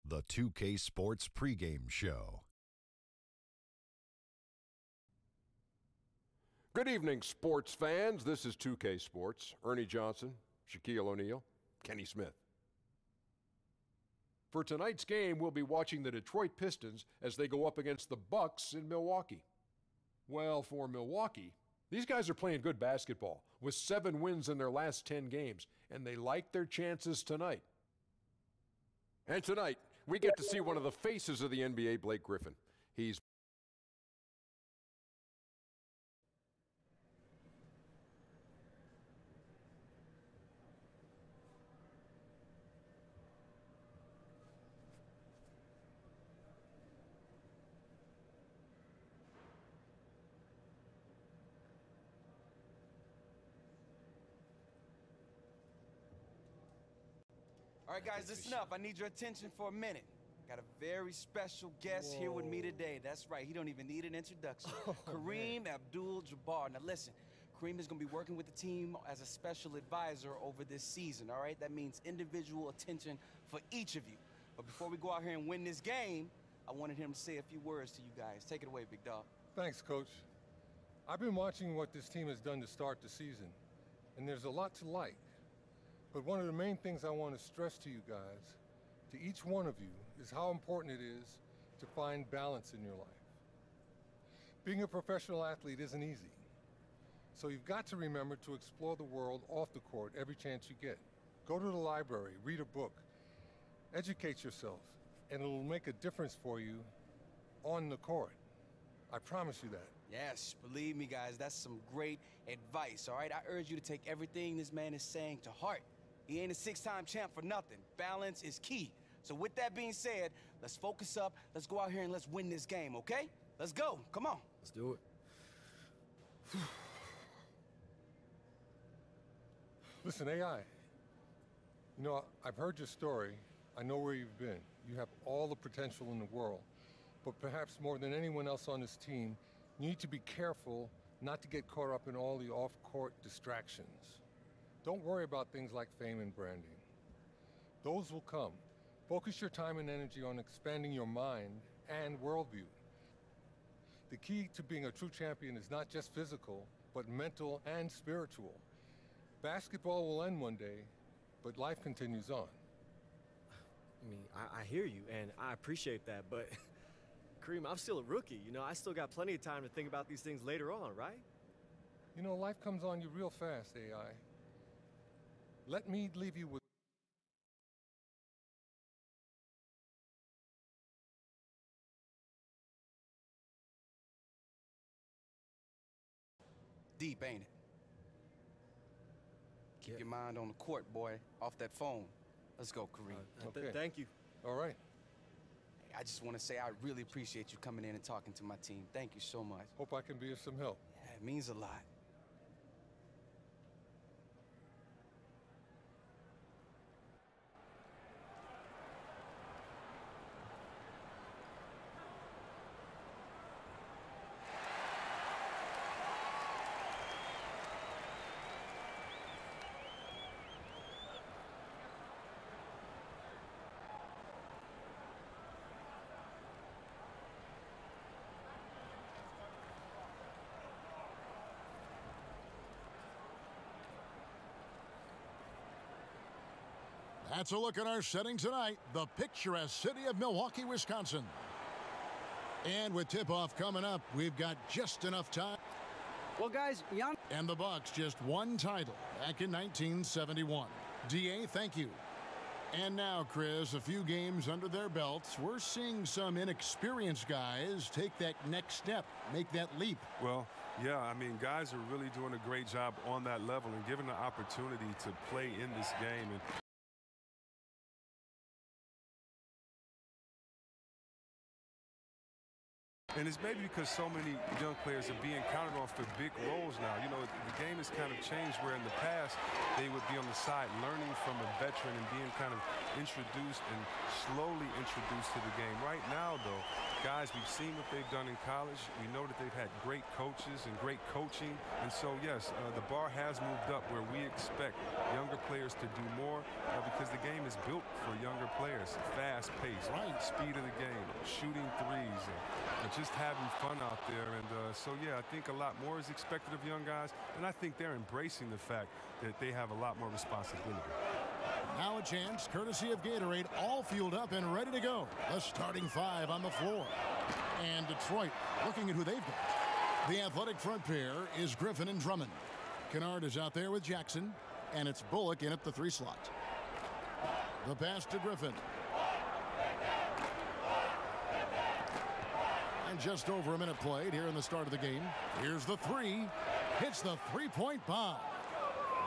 the 2K Sports pregame show. Good evening, sports fans. This is 2K Sports. Ernie Johnson, Shaquille O'Neal, Kenny Smith. For tonight's game, we'll be watching the Detroit Pistons as they go up against the Bucks in Milwaukee. Well, for Milwaukee, these guys are playing good basketball with 7 wins in their last 10 games, and they like their chances tonight. And tonight, we get to see one of the faces of the NBA, Blake Griffin. He's All right, guys, listen up. I need your attention for a minute. Got a very special guest here with me today. That's right. He don't even need an introduction. Kareem Abdul-Jabbar. Now, listen. Kareem is going to be working with the team as a special advisor over this season, all right? That means individual attention for each of you. But before we go out here and win this game, I wanted him to say a few words to you guys. Take it away, big dog. Thanks, Coach. I've been watching what this team has done to start the season, and there's a lot to like. But one of the main things I want to stress to you guys, to each one of you, is how important it is to find balance in your life. Being a professional athlete isn't easy. So you've got to remember to explore the world off the court every chance you get. Go to the library, read a book, educate yourself, and it'll make a difference for you on the court. I promise you that. Yes, believe me, guys, that's some great advice, all right? I urge you to take everything this man is saying to heart. He ain't a 6-time champ for nothing. Balance is key. So with that being said, let's focus up, let's go out here and let's win this game, okay? Let's go, come on. Let's do it. Listen, AI, you know, I've heard your story. I know where you've been. You have all the potential in the world. But perhaps more than anyone else on this team, you need to be careful not to get caught up in all the off-court distractions. Don't worry about things like fame and branding. Those will come. Focus your time and energy on expanding your mind and worldview. The key to being a true champion is not just physical, but mental and spiritual. Basketball will end one day, but life continues on. I mean, I hear you, and I appreciate that, but Kareem, I'm still a rookie. You know, I still got plenty of time to think about these things later on, right? You know, life comes on you real fast, AI. Let me leave you with... Deep, ain't it? Keep your mind on the court, boy, off that phone. Let's go, Kareem. Okay. Thank you. All right. I just want to say I really appreciate you coming in and talking to my team. Thank you so much. Hope I can be of some help. Yeah, it means a lot. That's a look at our setting tonight, the picturesque city of Milwaukee, Wisconsin. And with tip-off coming up, we've got just enough time. Well, guys, And the Bucks just one title back in 1971. DA, thank you. And now, Chris, a few games under their belts, we're seeing some inexperienced guys take that next step, make that leap. Well, yeah, I mean, guys are really doing a great job on that level and given the opportunity to play in this game. And it's maybe because so many young players are being counted on for big roles now. You know, the game has kind of changed where in the past they would be on the side learning from a veteran and being kind of introduced and slowly introduced to the game. Right now, though, guys, we've seen what they've done in college. We know that they've had great coaches and great coaching. And so, yes, the bar has moved up where we expect younger players to do more because the game is built for younger players. Fast pace, speed of the game, shooting threes, and just having fun out there. And so, yeah, I think a lot more is expected of young guys. And I think they're embracing the fact that they have a lot more responsibility. Now a chance, courtesy of Gatorade, all fueled up and ready to go. The starting five on the floor. And Detroit looking at who they've got. The athletic front pair is Griffin and Drummond. Kennard is out there with Jackson, and it's Bullock in at the 3 slot. The pass to Griffin. And just over a minute played here in the start of the game. Here's the 3. Hits the 3-point bomb.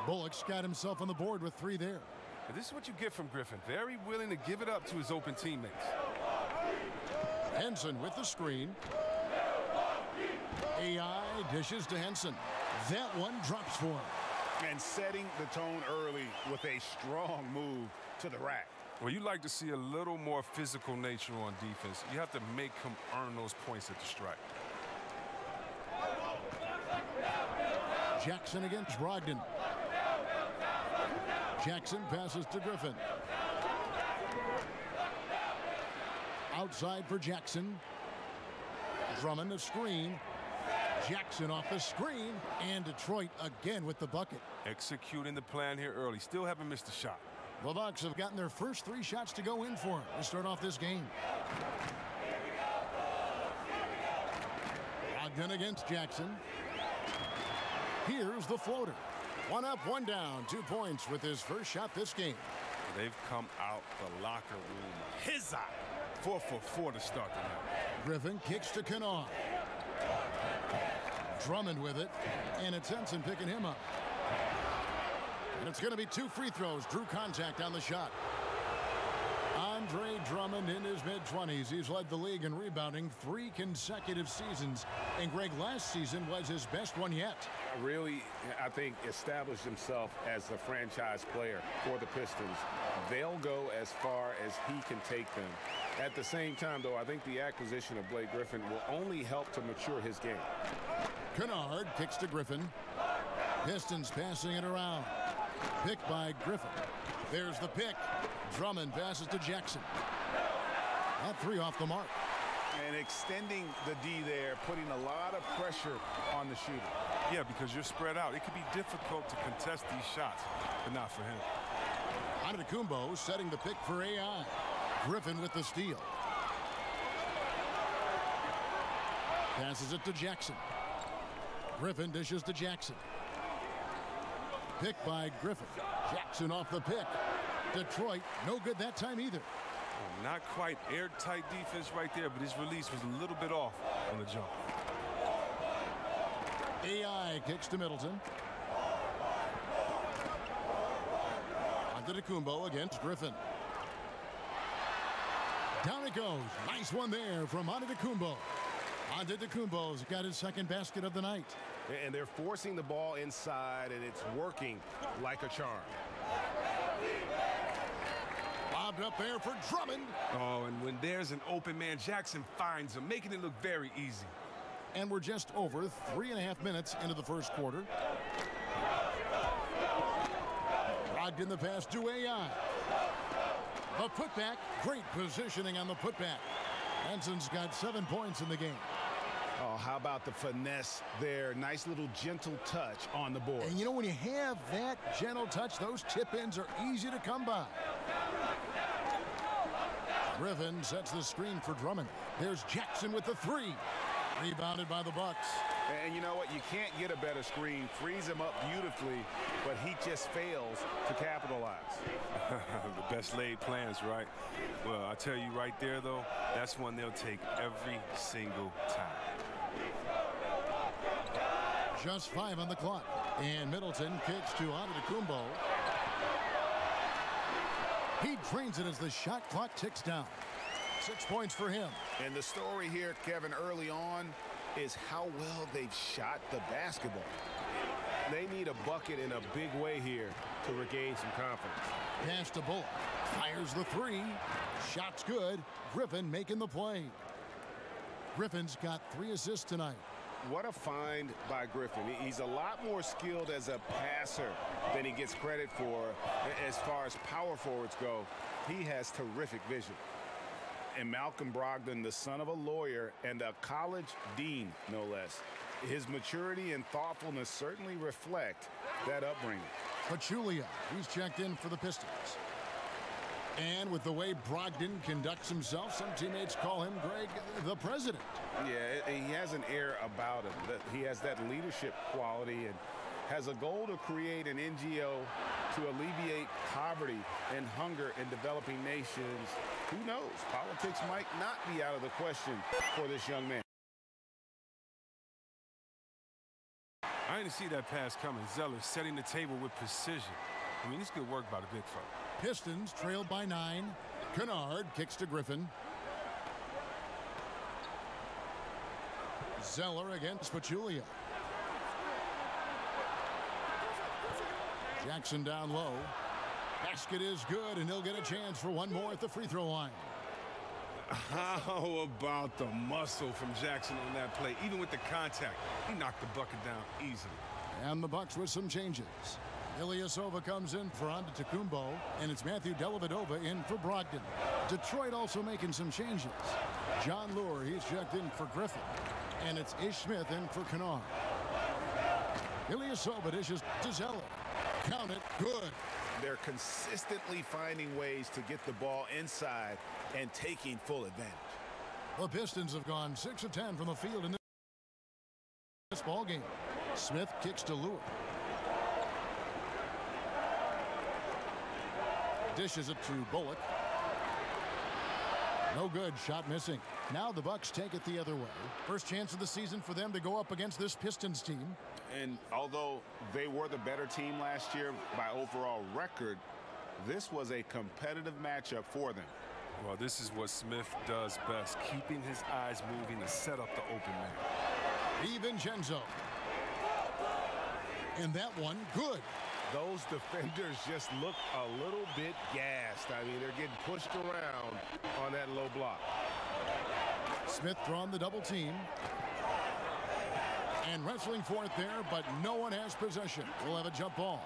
Bullock's got himself on the board with 3 there. And this is what you get from Griffin. Very willing to give it up to his open teammates. Henson with the screen. AI dishes to Henson. That one drops for him. And setting the tone early with a strong move to the rack. Well, you like to see a little more physical nature on defense. You have to make him earn those points at the stripe. Jackson against Brogdon. Jackson passes to Griffin. Outside for Jackson. Drummond a screen. Jackson off the screen. And Detroit again with the bucket. Executing the plan here early. Still haven't missed a shot. The Bucks have gotten their first 3 shots to go in for him to start off this game. Brogdon against Jackson. Here's the floater. 1 up, 1 down. 2 points with his first shot this game. They've come out the locker room his eye. 4 for 4 to start the night. Griffin kicks to Kennard. Drummond with it, and it's Henson picking him up. And it's going to be 2 free throws. Drew contact on the shot. Andre Drummond in his mid-20s. He's led the league in rebounding 3 consecutive seasons. And Greg, last season was his best one yet. Really, I think, established himself as a franchise player for the Pistons. They'll go as far as he can take them. At the same time, though, I think the acquisition of Blake Griffin will only help to mature his game. Kennard kicks to Griffin. Pistons passing it around. Pick by Griffin. There's the pick. Drummond passes to Jackson. That 3 off the mark. And extending the D there, putting a lot of pressure on the shooter. Yeah, because you're spread out. It can be difficult to contest these shots, but not for him. Antetokounmpo setting the pick for AI. Griffin with the steal. Passes it to Jackson. Griffin dishes to Jackson. Pick by Griffin. Jackson off the pick. Detroit, no good that time either. Not quite airtight defense right there, but his release was a little bit off on the jump. AI kicks to Middleton. Antetokounmpo against Griffin. Down it goes. Nice one there from Antetokounmpo. Antetokounmpo's got his 2nd basket of the night. And they're forcing the ball inside, and it's working like a charm. Lobbed up there for Drummond. Oh, and when there's an open man, Jackson finds him, making it look very easy. And we're just over 3.5 minutes into the first quarter. Brogdon the pass to AI. A putback. Great positioning on the putback. Henson's got 7 points in the game. Oh, how about the finesse there? Nice little gentle touch on the board. And you know, when you have that gentle touch, those tip-ins are easy to come by. Griffin sets the screen for Drummond. There's Jackson with the 3. Rebounded by the Bucks. And you know what? You can't get a better screen. Frees him up beautifully, but he just fails to capitalize. The best laid plans, right? Well, I tell you right there, though, that's one they'll take every single time. Just 5 on the clock. And Middleton kicks to Antetokounmpo. He drains it as the shot clock ticks down. 6 points for him. And the story here, Kevin, early on is how well they've shot the basketball. They need a bucket in a big way here to regain some confidence. Pass to Bullock. Fires the 3. Shot's good. Griffin making the play. Griffin's got 3 assists tonight. What a find by Griffin. He's a lot more skilled as a passer than he gets credit for as far as power forwards go. He has terrific vision. And Malcolm Brogdon, the son of a lawyer and a college dean, no less. His maturity and thoughtfulness certainly reflect that upbringing. Pachulia, he's checked in for the Pistons. And with the way Brogdon conducts himself, some teammates call him, Greg, the president. Yeah, he has an air about him. He has that leadership quality and has a goal to create an NGO to alleviate poverty and hunger in developing nations. Who knows? Politics might not be out of the question for this young man. I didn't see that pass coming. Zeller setting the table with precision. I mean, it's good work by the big fella. Pistons trailed by 9. Kennard kicks to Griffin. Zeller against Pachulia. Jackson down low. Basket is good, and he'll get a chance for one more at the free throw line. How about the muscle from Jackson on that play? Even with the contact, he knocked the bucket down easily. And the Bucks with some changes. Ilyasova comes in for Antetokounmpo, and it's Matthew Dellavedova in for Brogdon. Detroit also making some changes. John Lure, he's checked in for Griffin, and it's Ish Smith in for Kennard. Ilyasova dishes to Zeller. Count it, good. They're consistently finding ways to get the ball inside and taking full advantage. The Pistons have gone 6 of 10 from the field in this ball game. Smith kicks to Lure. Dishes it to Bullock. No good, shot missing. Now the Bucks take it the other way. First chance of the season for them to go up against this Pistons team. And although they were the better team last year by overall record, this was a competitive matchup for them. Well, this is what Smith does best, keeping his eyes moving to set up the open man. DiVincenzo. And that one, good. Those defenders just look a little bit gassed. I mean, they're getting pushed around on that low block. Smith drawn the double team. And wrestling for it there, but no one has possession. We'll have a jump ball.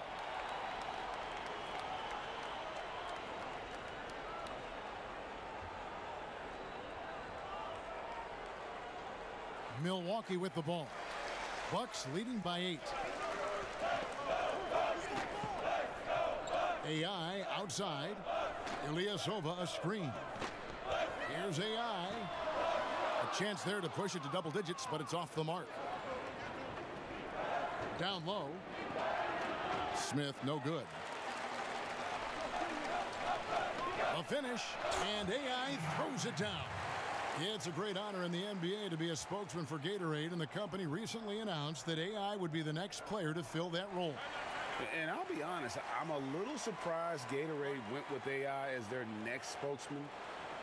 Milwaukee with the ball. Bucks leading by 8. AI outside. Ilyasova a screen. Here's AI. A chance there to push it to double digits, but it's off the mark. Down low. Smith, no good. A finish, and AI throws it down. It's a great honor in the NBA to be a spokesman for Gatorade, and the company recently announced that AI would be the next player to fill that role. And I'll be honest, I'm a little surprised Gatorade went with AI as their next spokesman.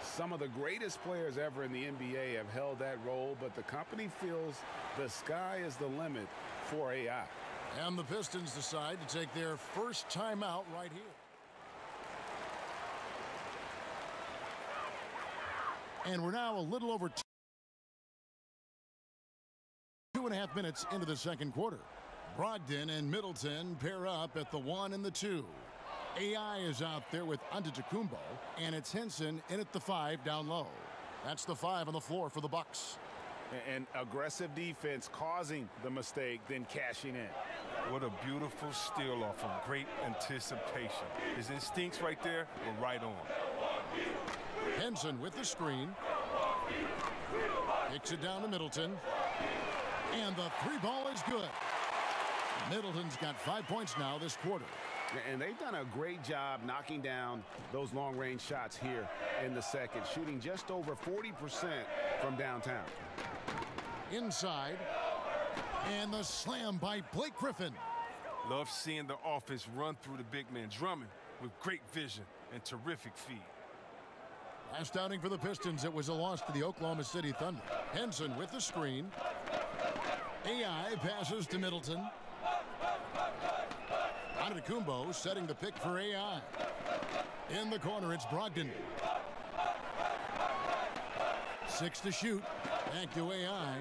Some of the greatest players ever in the NBA have held that role, but the company feels the sky is the limit for AI. And the Pistons decide to take their first timeout right here. And we're now a little over 2.5 minutes into the second quarter. Brogdon and Middleton pair up at the 1 and the 2. AI is out there with Antetokounmpo, and it's Henson in at the 5 down low. That's the 5 on the floor for the Bucks. And aggressive defense causing the mistake, then cashing in. What a beautiful steal off him. Great anticipation. His instincts right there were right on. Henson with the screen. Kicks it down to Middleton. And the 3-ball is good. Middleton's got 5 points now this quarter. And they've done a great job knocking down those long-range shots here in the second, shooting just over 40% from downtown. Inside. And the slam by Blake Griffin. Love seeing the offense run through the big man, Drummond with great vision and terrific feed. Last outing for the Pistons, it was a loss to the Oklahoma City Thunder. Henson with the screen. AI passes to Middleton. Antetokounmpo setting the pick for AI. In the corner, it's Brogdon. 6 to shoot. Back to AI.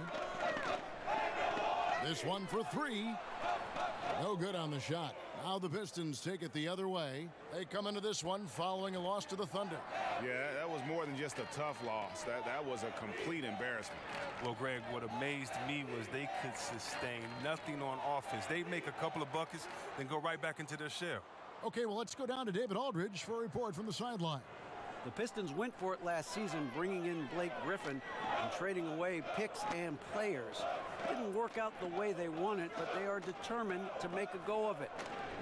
This one for three. No good on the shot. Now the Pistons take it the other way. They come into this one following a loss to the Thunder. Yeah, that was more than just a tough loss. That was a complete embarrassment. Well, Greg, what amazed me was they could sustain nothing on offense. They'd make a couple of buckets, then go right back into their shell. Okay, well, let's go down to David Aldridge for a report from the sideline. The Pistons went for it last season, bringing in Blake Griffin and trading away picks and players. Didn't work out the way they wanted, but they are determined to make a go of it.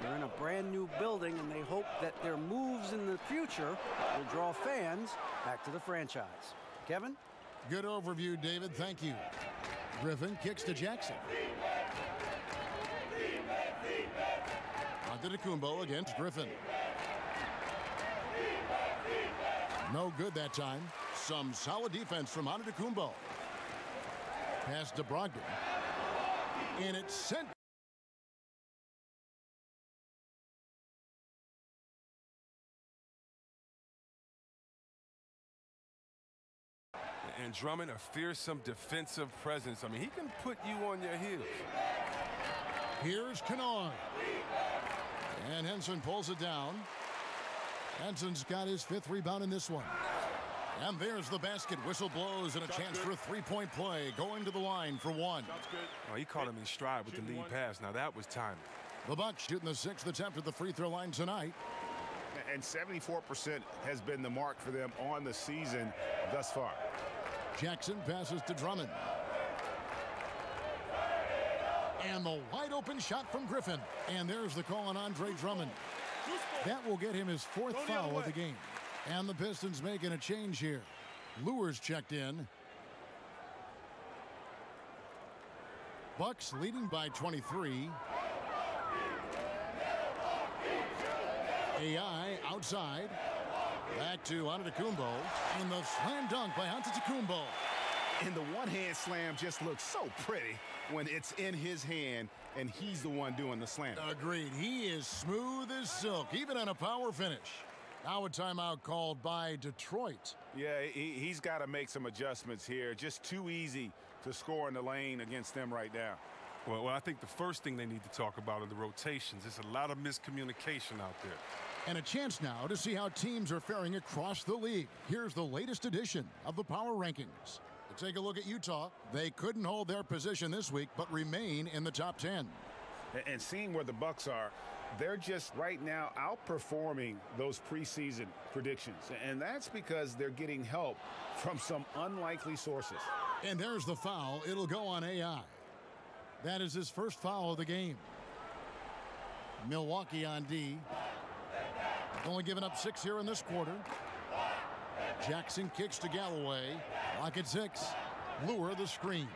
They're in a brand new building, and they hope that their moves in the future will draw fans back to the franchise. Kevin? Good overview, David. Thank you. Griffin kicks to Jackson. Antetokounmpo against Griffin. No good that time. Some solid defense from Antetokounmpo. Pass to Brogdon. And it's sent. And Drummond, a fearsome defensive presence. I mean, he can put you on your heels. Here's Kennard. And Henson pulls it down. Henson's got his fifth rebound in this one. And there's the basket. Whistle blows and a chance for a three-point play. Going to the line for one. Oh, he caught him in stride with the lead pass. Now that was timely. The Bucks shooting the sixth attempt at the free throw line tonight. And 74% has been the mark for them on the season thus far. Jackson passes to Drummond. And the wide open shot from Griffin. And there's the call on Andre Drummond. That will get him his fourth foul of the game. And the Pistons making a change here. Lewis checked in. Bucks leading by 23. AI outside. Back to Antetokounmpo. And the slam dunk by Antetokounmpo. And the one-hand slam just looks so pretty when it's in his hand and he's the one doing the slam. Agreed. He is smooth as silk, even on a power finish. Now a timeout called by Detroit. Yeah, he's got to make some adjustments here. Just too easy to score in the lane against them right now. Well, I think the first thing they need to talk about are the rotations. There's a lot of miscommunication out there. And a chance now to see how teams are faring across the league. Here's the latest edition of the Power Rankings. To take a look at Utah, they couldn't hold their position this week, but remain in the top 10. And seeing where the Bucks are, they're just right now outperforming those preseason predictions. And that's because they're getting help from some unlikely sources. And there's the foul. It'll go on AI. That is his first foul of the game. Milwaukee on D. Only giving up 6 here in this quarter. Jackson kicks to Galloway. Lock at 6. Lure the screen.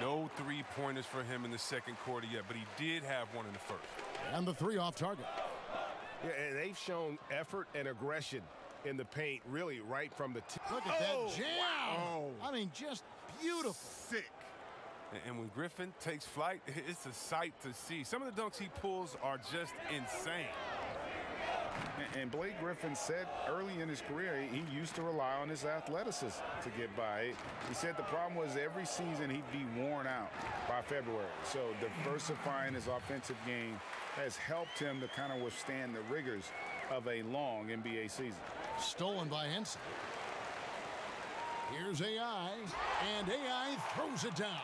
No three-pointers for him in the second quarter yet, but he did have one in the first. And the three off target. Yeah, and they've shown effort and aggression in the paint, really right from the tip. Look at that jam. Wow. I mean, just beautiful. Sick. And when Griffin takes flight, it's a sight to see. Some of the dunks he pulls are just insane. And Blake Griffin said early in his career he used to rely on his athleticism to get by. He said the problem was every season he'd be worn out by February. So diversifying his offensive game has helped him to kind of withstand the rigors of a long NBA season. Stolen by Henson. Here's AI, and AI throws it down.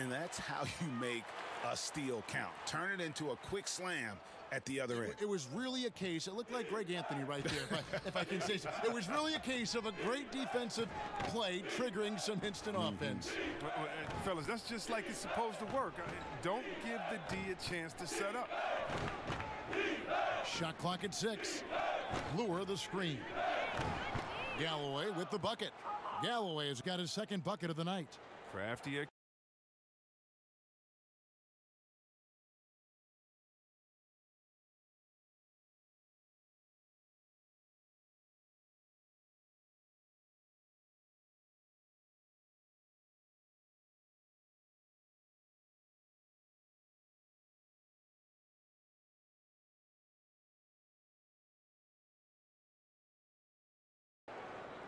And that's how you make a steal count. Turn it into a quick slam at the other end. It was really a case, it looked like Greg Anthony right there, if I can say so. It was really a case of a great defensive play triggering some instant offense. Fellas, that's just like it's supposed to work. Don't give the D a chance to set up. Shot clock at 6. Lure the screen. Galloway with the bucket. Galloway has got his second bucket of the night. Crafty.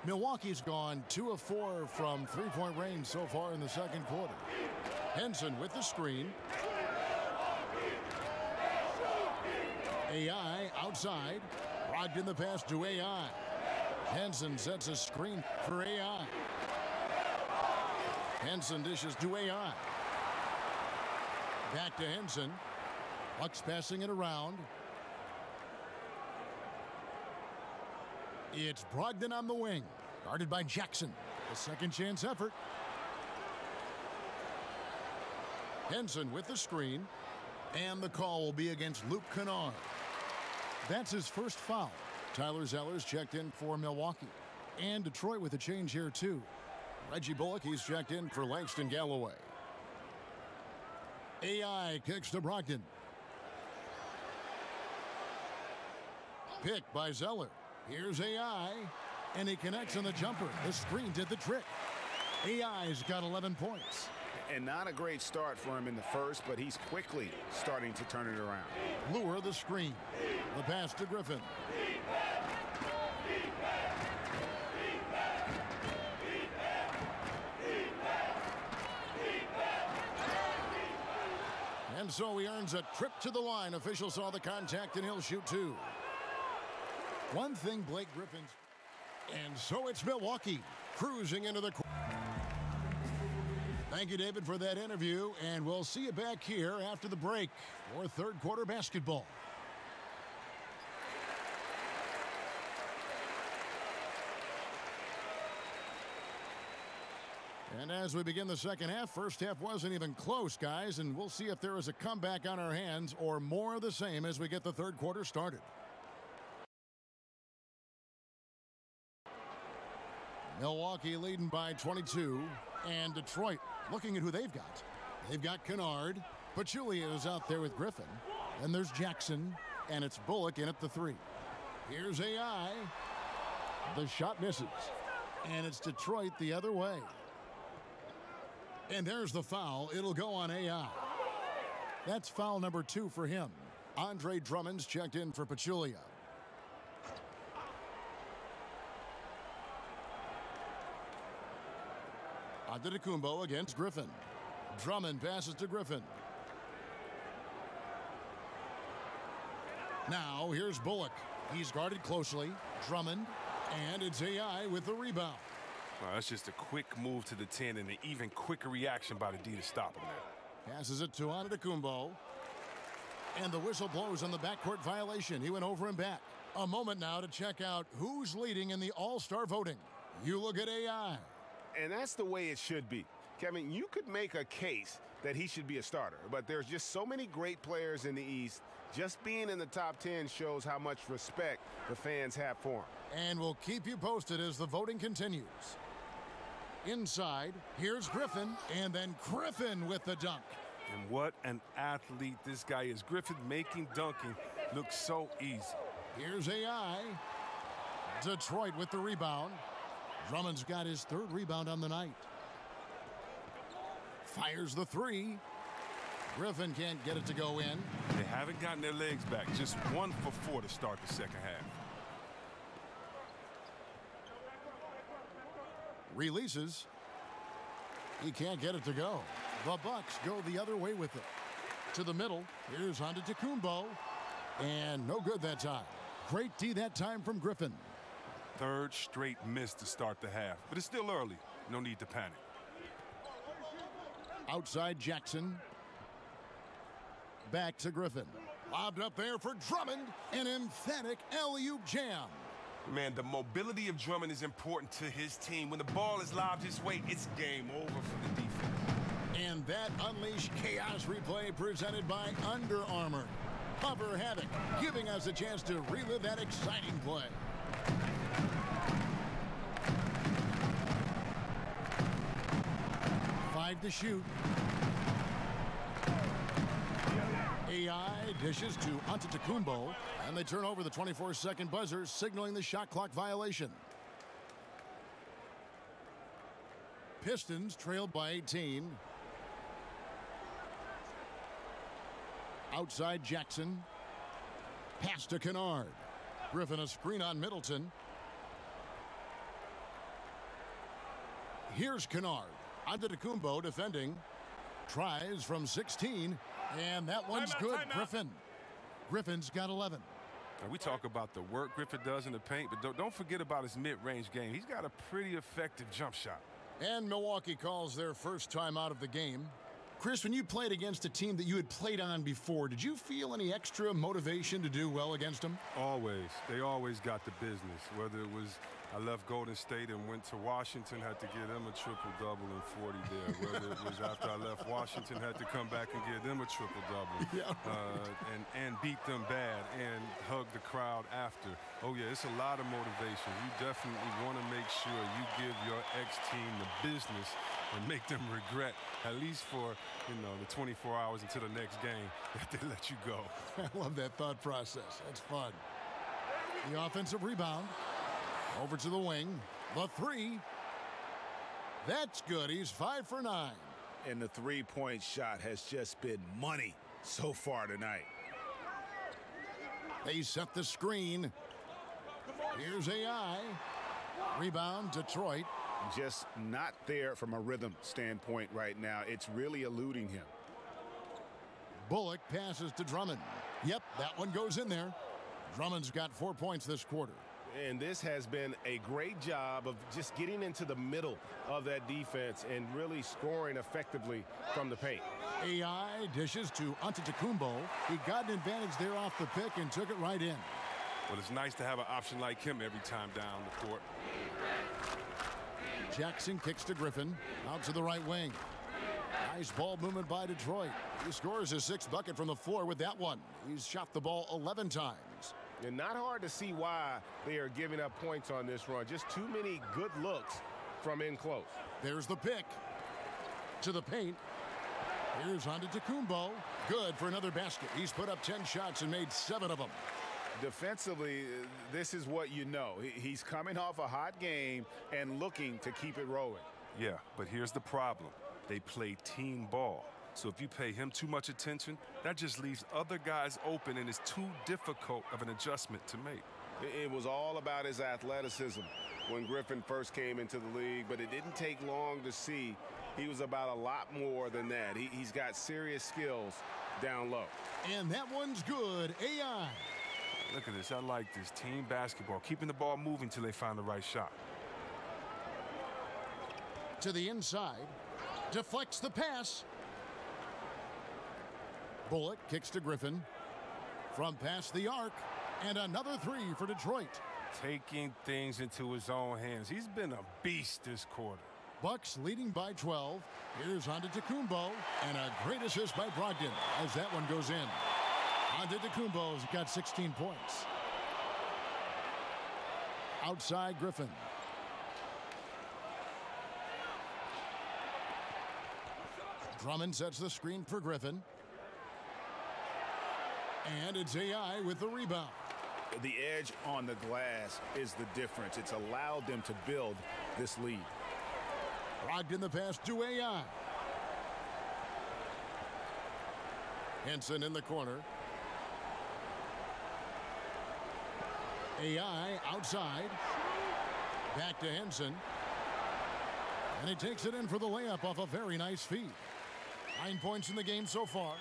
Milwaukee's gone 2 of 4 from three-point range so far in the second quarter. Henson with the screen. AI outside. Brogdon the pass to AI. Henson sets a screen for AI. Henson dishes to AI. Back to Henson. Bucks passing it around. It's Brogdon on the wing, guarded by Jackson. A second chance effort. Henson with the screen, and the call will be against Luke Kennard. That's his first foul. Tyler Zeller's checked in for Milwaukee. And Detroit with a change here, too. Reggie Bullock, he's checked in for Langston Galloway. AI kicks to Brogdon. Picked by Zeller. Here's AI, and he connects on the jumper. The screen did the trick. AI's got 11 points. And not a great start for him in the first, but he's quickly starting to turn it around. Lure the screen. The pass to Griffin. And so he earns a trip to the line. Official saw the contact, and he'll shoot two. One thing Blake Griffin's... And so it's Milwaukee cruising into the... Thank you, David, for that interview, and we'll see you back here after the break for third quarter basketball. And as we begin the second half, first half wasn't even close, guys, and we'll see if there is a comeback on our hands or more of the same as we get the third quarter started. Milwaukee leading by 22, and Detroit looking at who they've got. They've got Kennard. Pachulia is out there with Griffin. Then there's Jackson, and it's Bullock in at the three. Here's AI. The shot misses, and it's Detroit the other way. And there's the foul. It'll go on AI. That's foul number 2 for him. Andre Drummond's checked in for Pachulia. Antetokounmpo against Griffin. Drummond passes to Griffin. Now here's Bullock. He's guarded closely. Drummond, and it's AI with the rebound. Well, that's just a quick move to the 10 and an even quicker reaction by the D to stop him there. Passes it to Antetokounmpo. And the whistle blows on the backcourt violation. He went over and back. A moment now to check out who's leading in the All-Star voting. You look at AI. And that's the way it should be. Kevin, you could make a case that he should be a starter, but there's just so many great players in the East. Just being in the top 10 shows how much respect the fans have for him. And we'll keep you posted as the voting continues. Inside, here's Griffin, and then Griffin with the dunk. And what an athlete this guy is. Griffin making dunking look so easy. Here's AI. Detroit with the rebound. Drummond's got his third rebound on the night. Fires the three. Griffin can't get it to go in. They haven't gotten their legs back. Just 1 for 4 to start the second half. Releases. He can't get it to go. The Bucks go the other way with it. To the middle. Here's Antetokounmpo. And no good that time. Great D that time from Griffin. Third straight miss to start the half, but it's still early. No need to panic. Outside Jackson. Back to Griffin. Lobbed up there for Drummond. An emphatic alley-oop jam. Man, the mobility of Drummond is important to his team. When the ball is lobbed his way, it's game over for the defense. And that Unleash Chaos replay presented by Under Armour. Cover Havoc, giving us a chance to relive that exciting play. Five to shoot. AI dishes to Antetokounmpo, and they turn over the 24-second buzzer, signaling the shot clock violation. Pistons trailed by 18. Outside Jackson. Pass to Kennard. Griffin a screen on Middleton. Here's Kennard. Antetokounmpo defending. Tries from 16. And that one's good. Griffin's got 11. Now, we talk about the work Griffin does in the paint, but don't forget about his mid-range game. He's got a pretty effective jump shot. And Milwaukee calls their first time out of the game. Chris, when you played against a team that you had played on before, did you feel any extra motivation to do well against them? Always. They always got the business. Whether it was I left Golden State and went to Washington, had to give them a triple-double and 40 there. Whether it was after I left Washington, had to come back and give them a triple-double. And beat them bad and hug the crowd after. Oh, yeah, it's a lot of motivation. You definitely want to make sure you give your ex-team the business and make them regret, at least for, the 24 hours until the next game, that they let you go. I love that thought process. That's fun. The offensive rebound. Over to the wing. The three. That's good. He's 5 for 9. And the three-point shot has just been money so far tonight. They set the screen. Here's AI. Rebound, Detroit. Just not there from a rhythm standpoint right now. It's really eluding him. Bullock passes to Drummond. Yep, that one goes in there. Drummond's got 4 points this quarter. And this has been a great job of just getting into the middle of that defense and really scoring effectively from the paint. AI dishes to Antetokounmpo. He got an advantage there off the pick and took it right in. Well, it's nice to have an option like him every time down the court. Jackson kicks to Griffin. Out to the right wing. Nice ball movement by Detroit. He scores his 6th bucket from the floor with that one. He's shot the ball 11 times. And not hard to see why they are giving up points on this run. Just too many good looks from in close. There's the pick. To the paint. Here's Antetokounmpo. Good for another basket. He's put up 10 shots and made 7 of them. Defensively, this is what you know. He's coming off a hot game and looking to keep it rolling. Yeah, but here's the problem. They play team ball. So if you pay him too much attention, that just leaves other guys open, and it's too difficult of an adjustment to make. It was all about his athleticism when Griffin first came into the league, but it didn't take long to see he was about a lot more than that. He's got serious skills down low. And that one's good. AI. Look at this. I like this. Team basketball. Keeping the ball moving till they find the right shot. To the inside. Deflects the pass. Bullock kicks to Griffin. From past the arc. And another 3 for Detroit. Taking things into his own hands. He's been a beast this quarter. Bucks leading by 12. Here's Antetokounmpo. And a great assist by Brogdon as that one goes in. Antetokounmpo's got 16 points. Outside Griffin. Drummond sets the screen for Griffin. And it's AI with the rebound. The edge on the glass is the difference. It's allowed them to build this lead. Brogdon the pass to AI. Henson in the corner. AI outside. Back to Henson. And he takes it in for the layup off a very nice feed. 9 points in the game so far.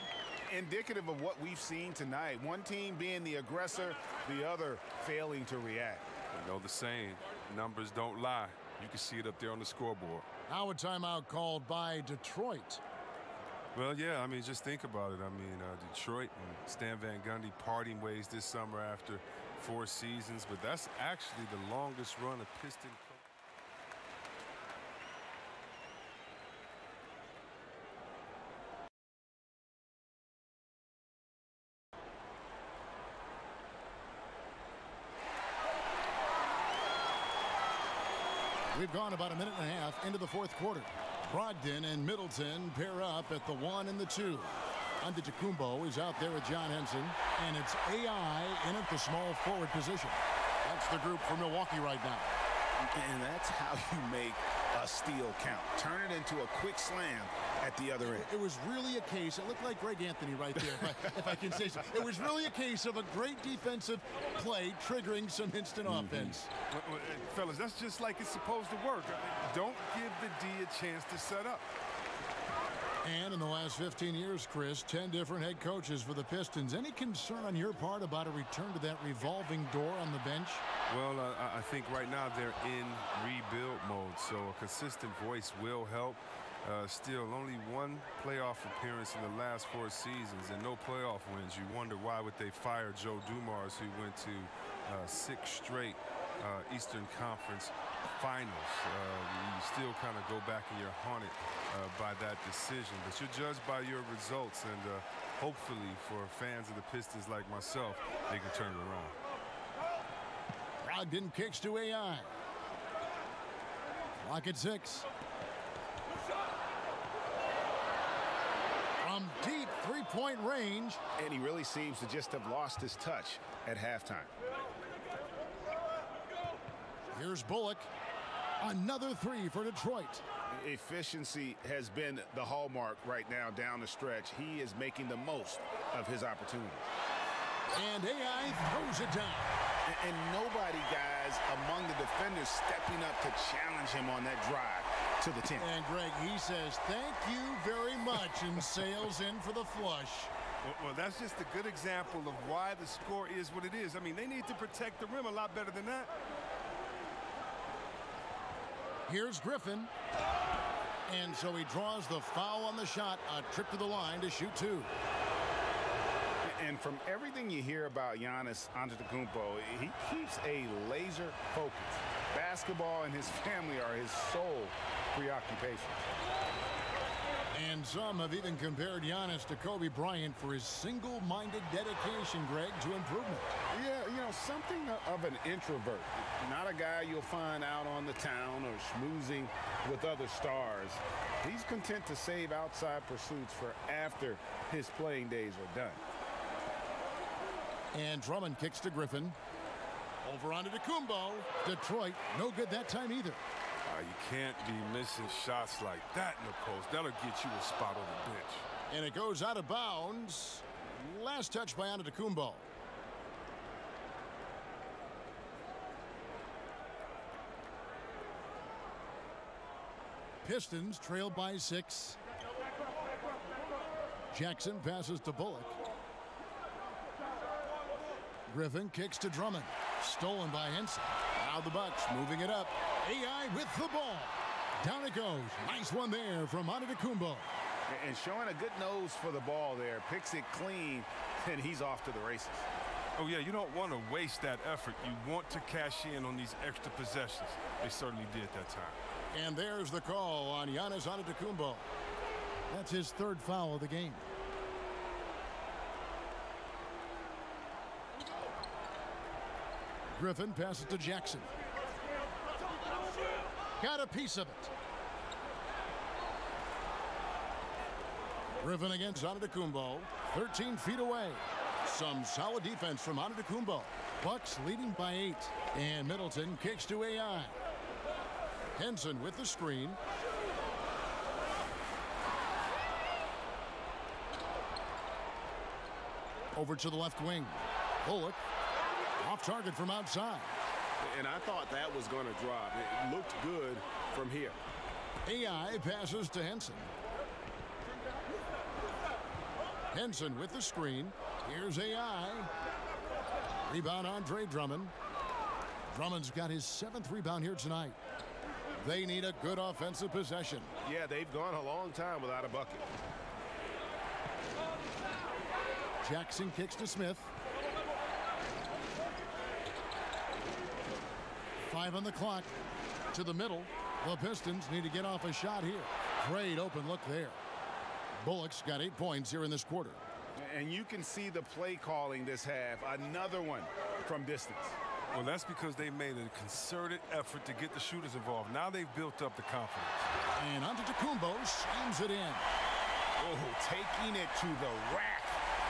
Indicative of what we've seen tonight. One team being the aggressor, the other failing to react. You know the saying, numbers don't lie. You can see it up there on the scoreboard. Now a timeout called by Detroit. Well, yeah, I mean, just think about it. I mean, Detroit and Stan Van Gundy parting ways this summer after 4 seasons, but that's actually the longest run of Piston. We've gone about a minute and a half into the 4th quarter. Brogdon and Middleton pair up at the 1 and the 2. Antetokounmpo is out there with John Henson, and it's AI in at the small forward position. That's the group for Milwaukee right now. And that's how you make a steal count. Turn it into a quick slam at the other end. It was really a case, it looked like Greg Anthony right there, if I can say so. It was really a case of a great defensive play triggering some instant offense. Well, fellas, that's just like it's supposed to work. Don't give the D a chance to set up. And in the last 15 years, Chris, 10 different head coaches for the Pistons. Any concern on your part about a return to that revolving door on the bench? Well, I think right now they're in rebuild mode, so a consistent voice will help. Still, only one playoff appearance in the last 4 seasons and no playoff wins. You wonder why would they fire Joe Dumars, who went to 6 straight Eastern Conference Finals. You still kind of go back and you're haunted by that decision. But you're judged by your results, and hopefully for fans of the Pistons like myself, they can turn it around. Brogdon kicks to AI. Clock at 6. From deep three-point range. And he really seems to just have lost his touch at halftime. Here's Bullock. Another 3 for Detroit. Efficiency has been the hallmark right now down the stretch. He is making the most of his opportunity. And AI throws it down. And nobody, guys, among the defenders stepping up to challenge him on that drive to the 10. And Greg, he says, thank you very much, and sails in for the flush. Well, that's just a good example of why the score is what it is. I mean, they need to protect the rim a lot better than that. Here's Griffin. And so he draws the foul on the shot, a trip to the line to shoot 2. And from everything you hear about Giannis Antetokounmpo, he keeps a laser focus. Basketball and his family are his sole preoccupation. And some have even compared Giannis to Kobe Bryant for his single-minded dedication, Greg, to improvement. Yeah, you know, something of an introvert. Not a guy you'll find out on the town or schmoozing with other stars. He's content to save outside pursuits for after his playing days are done. And Drummond kicks to Griffin. Over onto Antetokounmpo. Detroit, no good that time either. You can't be missing shots like that in the post. That'll get you a spot on the bench. And it goes out of bounds. Last touch by Antetokounmpo. Pistons trail by 6. Jackson passes to Bullock. Griffin kicks to Drummond. Stolen by Henson. Now the Bucks moving it up. AI with the ball. Down it goes. Nice one there from Antetokounmpo. And showing a good nose for the ball there. Picks it clean, and he's off to the races. Oh, yeah, you don't want to waste that effort. You want to cash in on these extra possessions. They certainly did that time. And there's the call on Giannis Antetokounmpo. That's his 3rd foul of the game. Griffin passes to Jackson. Got a piece of it. Griffin against Antetokounmpo, 13 feet away. Some solid defense from Antetokounmpo. Bucks leading by 8. And Middleton kicks to AI. Henson with the screen. Over to the left wing. Bullock off target from outside. And I thought that was going to drop. It looked good from here. AI passes to Henson. Henson with the screen. Here's AI. Rebound Andre Drummond. Drummond's got his 7th rebound here tonight. They need a good offensive possession. Yeah, they've gone a long time without a bucket. Jackson kicks to Smith. 5 on the clock. To the middle. The Pistons need to get off a shot here. Great open look there. Bullock's got 8 points here in this quarter. And you can see the play calling this half. Another one from distance. Well, that's because they made a concerted effort to get the shooters involved. Now they've built up the confidence. And Antetokounmpo slams it in. Oh, taking it to the rack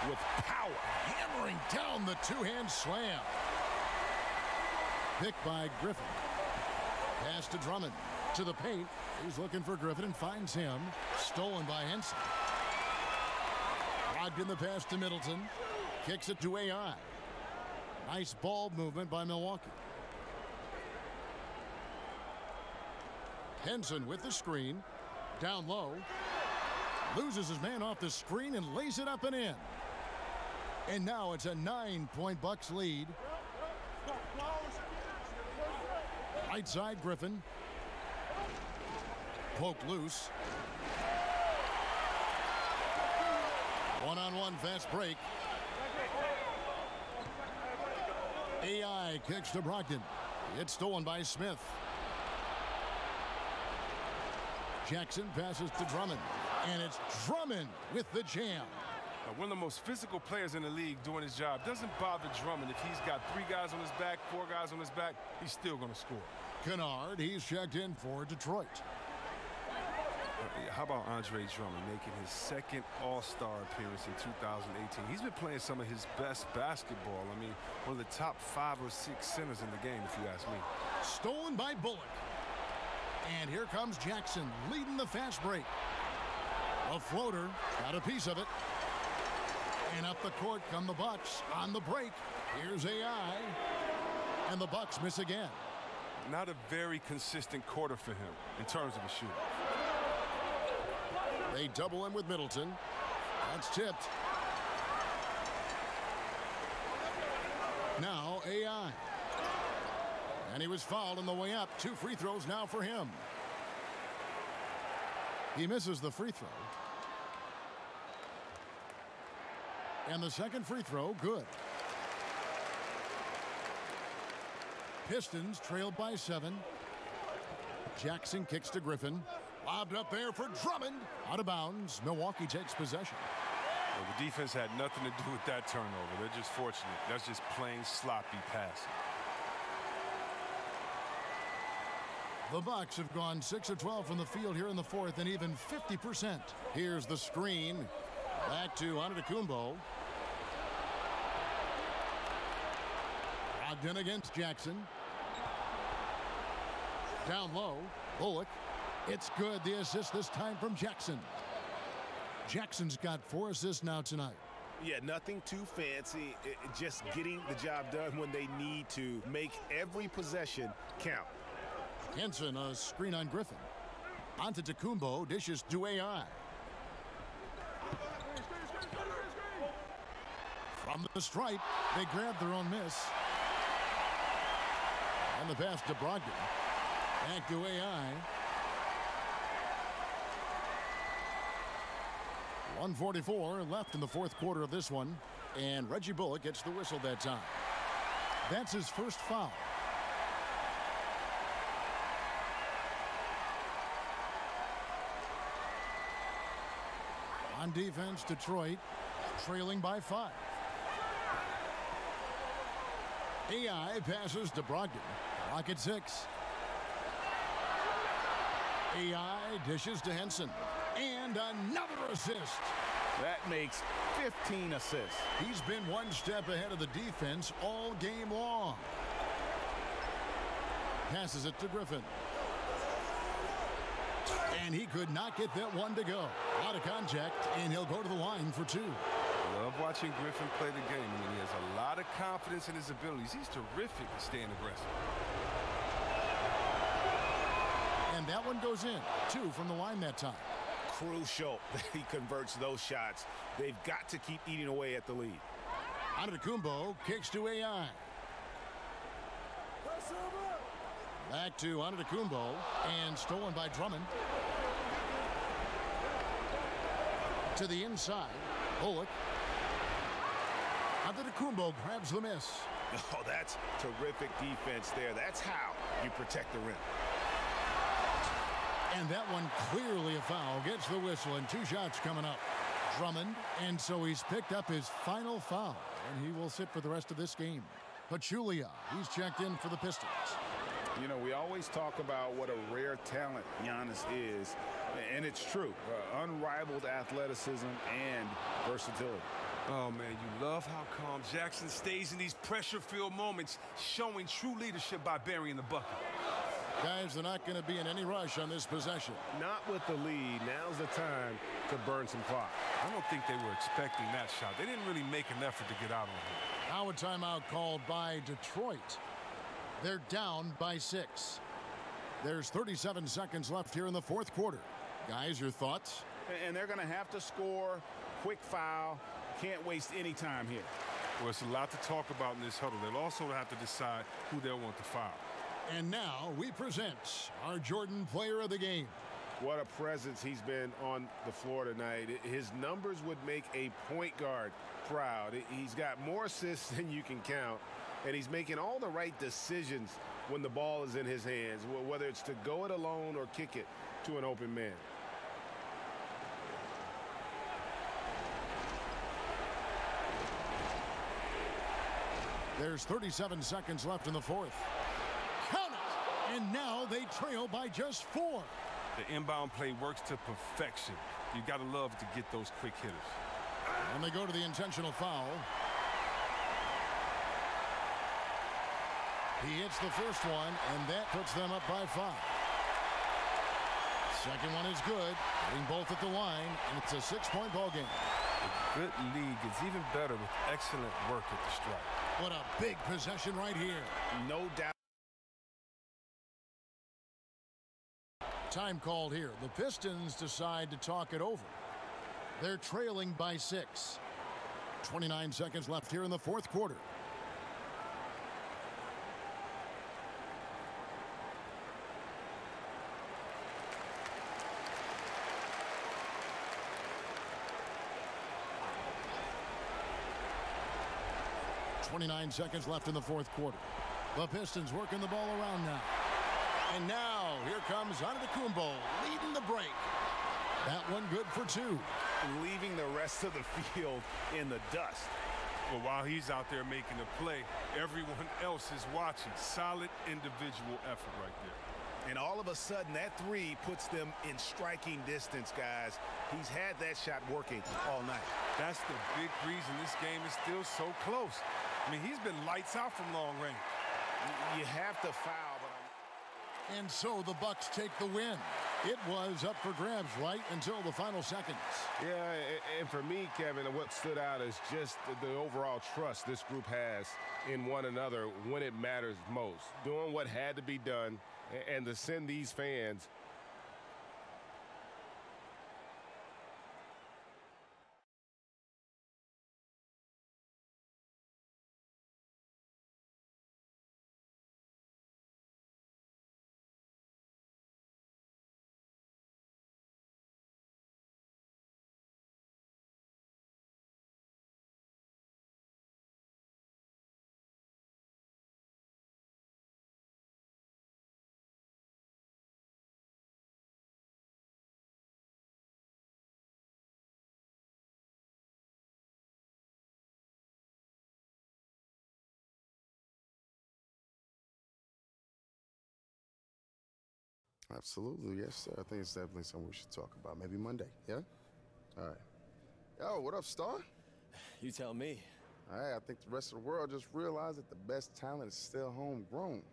with power. Hammering down the 2-hand slam. Picked by Griffin. Pass to Drummond. To the paint. He's looking for Griffin and finds him. Stolen by Henson. Logged in the pass to Middleton. Kicks it to AI. Nice ball movement by Milwaukee. Henson with the screen. Down low. Loses his man off the screen and lays it up and in. And now it's a 9-point Bucks lead. Right side, Griffin. Poked loose. One-on-one fast break. AI kicks to Brogdon. It's stolen by Smith. Jackson passes to Drummond. And it's Drummond with the jam. One of the most physical players in the league doing his job. Doesn't bother Drummond. If he's got 3 guys on his back, 4 guys on his back, he's still going to score. Kennard, he's checked in for Detroit. How about Andre Drummond making his second All-Star appearance in 2018? He's been playing some of his best basketball. I mean, one of the top 5 or 6 centers in the game, if you ask me. Stolen by Bullock. And here comes Jackson leading the fast break. A floater, got a piece of it. And up the court come the Bucks on the break. Here's AI. And the Bucks miss again. Not a very consistent quarter for him in terms of a shooter. They double him with Middleton. That's tipped. Now AI. And he was fouled on the way up. 2 free throws now for him. He misses the free throw. And the second free throw, good. Pistons trailed by 7. Jackson kicks to Griffin. Lobbed up there for Drummond. Out of bounds. Milwaukee takes possession. Well, the defense had nothing to do with that turnover. They're just fortunate. That's just plain sloppy passing. The Bucks have gone 6 of 12 from the field here in the 4th and even 50%. Here's the screen. Back to Antetokounmpo. Logged in against Jackson. Down low, Bullock. It's good. The assist this time from Jackson. Jackson's got 4 assists now tonight. Yeah, nothing too fancy. Just getting the job done when they need to. Make every possession count. Henson, a screen on Griffin. Antetokounmpo dishes to AI. From the stripe, they grab their own miss. And the pass to Brogdon. Back to AI. 1:44 left in the 4th quarter of this one. And Reggie Bullock gets the whistle that time. That's his first foul. On defense, Detroit trailing by 5. AI passes to Brogdon. Clock at 6. AI dishes to Henson. And another assist. That makes 15 assists. He's been one step ahead of the defense all game long. Passes it to Griffin. And he could not get that one to go. Out of contact, and he'll go to the line for 2. I love watching Griffin play the game. I mean, he has a lot of confidence in his abilities. He's terrific at staying aggressive. And that one goes in. 2 from the line that time. Crucial that he converts those shots. They've got to keep eating away at the lead. Antetokounmpo kicks to AI. Back to Antetokounmpo, and stolen by Drummond. To the inside, Bullock. Antetokounmpo grabs the miss. Oh, that's terrific defense there. That's how you protect the rim. And that one clearly a foul. Gets the whistle, and 2 shots coming up. Drummond, and so he's picked up his final foul, and he will sit for the rest of this game. Pachulia, he's checked in for the Pistons. You know, we always talk about what a rare talent Giannis is, and it's true. Unrivaled athleticism and versatility. Oh, man, you love how calm Jackson stays in these pressure-filled moments, showing true leadership by burying the bucket. Guys, they're not going to be in any rush on this possession. Not with the lead. Now's the time to burn some clock. I don't think they were expecting that shot. They didn't really make an effort to get out on him. Now a timeout called by Detroit. They're down by 6. There's 37 seconds left here in the fourth quarter. Guys, your thoughts? And they're going to have to score. Quick foul. Can't waste any time here. Well, it's a lot to talk about in this huddle. They'll also have to decide who they'll want to foul. And now we present our Jordan Player of the Game. What a presence he's been on the floor tonight. His numbers would make a point guard proud. He's got more assists than you can count, and he's making all the right decisions when the ball is in his hands, whether it's to go it alone or kick it to an open man. There's 37 seconds left in the fourth. Count it! And now they trail by just 4. The inbound play works to perfection. You got to love to get those quick hitters. And they go to the intentional foul. He hits the first one, and that puts them up by 5. Second one is good, hitting both at the line, and it's a 6-point ball game. A good lead gets even better with excellent work at the strike. What a big possession right here. No doubt. Time called here. The Pistons decide to talk it over. They're trailing by 6. 29 seconds left here in the fourth quarter. .29 seconds left in the fourth quarter. The Pistons working the ball around now. And now, here comes Antetokounmpo leading the break. That one good for 2. Leaving the rest of the field in the dust. Well, while he's out there making a play, everyone else is watching. Solid individual effort right there. And all of a sudden, that 3 puts them in striking distance, guys. He's had that shot working all night. That's the big reason this game is still so close. I mean, he's been lights out from long range. You have to foul, but And so the Bucks take the win. It was up for grabs right until the final seconds. Yeah, and for me, Kevin, what stood out is just the overall trust this group has in one another when it matters most. Doing what had to be done, and to send these fans Absolutely, yes, sir. I think it's definitely something we should talk about. Maybe Monday, yeah? All right. Yo, what up, Star? You tell me. All right, I think the rest of the world just realized that the best talent is still homegrown.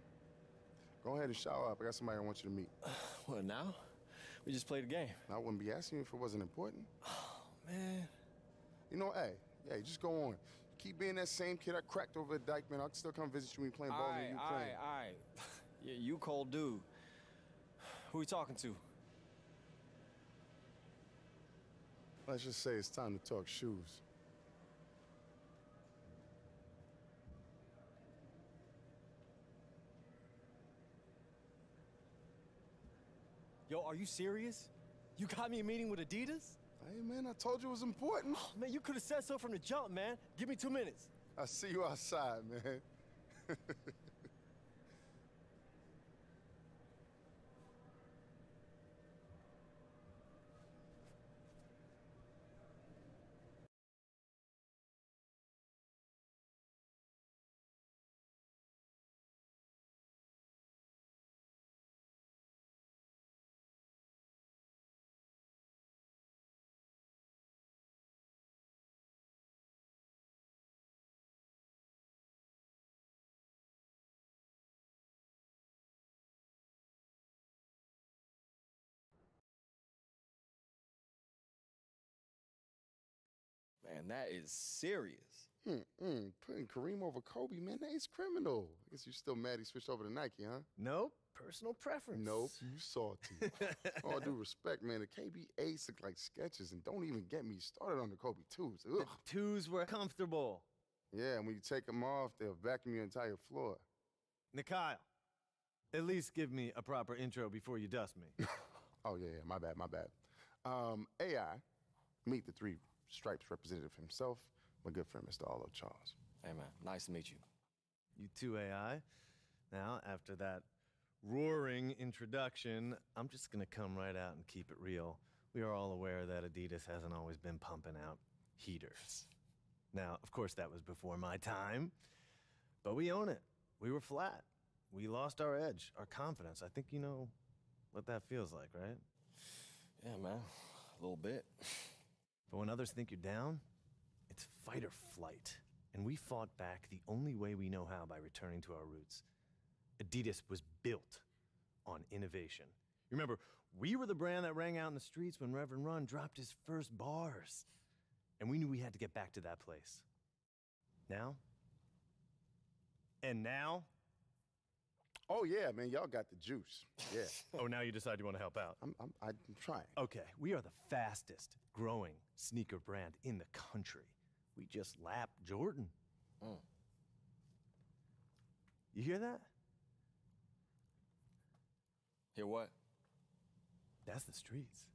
Go ahead and shower up. I got somebody I want you to meet. What, now? We just played a game. I wouldn't be asking you if it wasn't important. Oh, man. You know, hey, just go on. Keep being that same kid I cracked over at Dykeman. I can still come visit you when you're playing ball in Ukraine. All right. Yeah, you cold dude. Who are we talking to? Let's just say it's time to talk shoes. Yo, are you serious? You got me a meeting with Adidas? Hey, man, I told you it was important. Oh, man, you could have said so from the jump, man. Give me 2 minutes. I'll see you outside, man. man, that is serious. Putting Kareem over Kobe, man, that's criminal. I guess you're still mad he switched over to Nike, huh? Nope, personal preference. Nope, you salty. All due respect, man, the KB8s look like sketches, and don't even get me started on the Kobe 2s. Ugh. The 2s were comfortable. Yeah, and when you take them off, they'll vacuum your entire floor. Nikhil, at least give me a proper intro before you dust me. Oh, yeah, my bad. AI, meet the three stripes representative himself, my good friend, Mr. Arlo Charles. Hey, man, nice to meet you. You too, AI. Now, after that roaring introduction, I'm just gonna come right out and keep it real. We are all aware that Adidas hasn't always been pumping out heaters. Now, of course, that was before my time, but we own it. We were flat. We lost our edge, our confidence. I think you know what that feels like, right? Yeah, man, a little bit. But when others think you're down, it's fight or flight. And we fought back the only way we know how, by returning to our roots. Adidas was built on innovation. You remember, we were the brand that rang out in the streets when Reverend Run dropped his first bars. And we knew we had to get back to that place. Now? Oh, yeah, man, y'all got the juice. Yeah. Oh, now you decide you want to help out. I'm trying. Okay, we are the fastest growing sneaker brand in the country. We just lapped Jordan. You hear that? Hear what? That's the streets.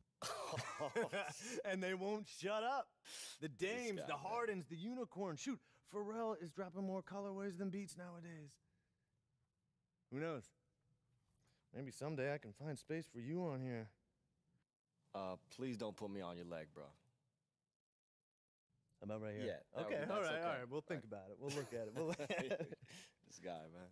And they won't shut up. The Dames, the Hardens, the Unicorns. Shoot, Pharrell is dropping more colorways than Beats nowadays. Who knows? Maybe someday I can find space for you on here. Please don't put me on your leg, bro. How about right here? Yeah. Okay, that's all right. okay. We'll think about it. We'll look at it. This guy, man.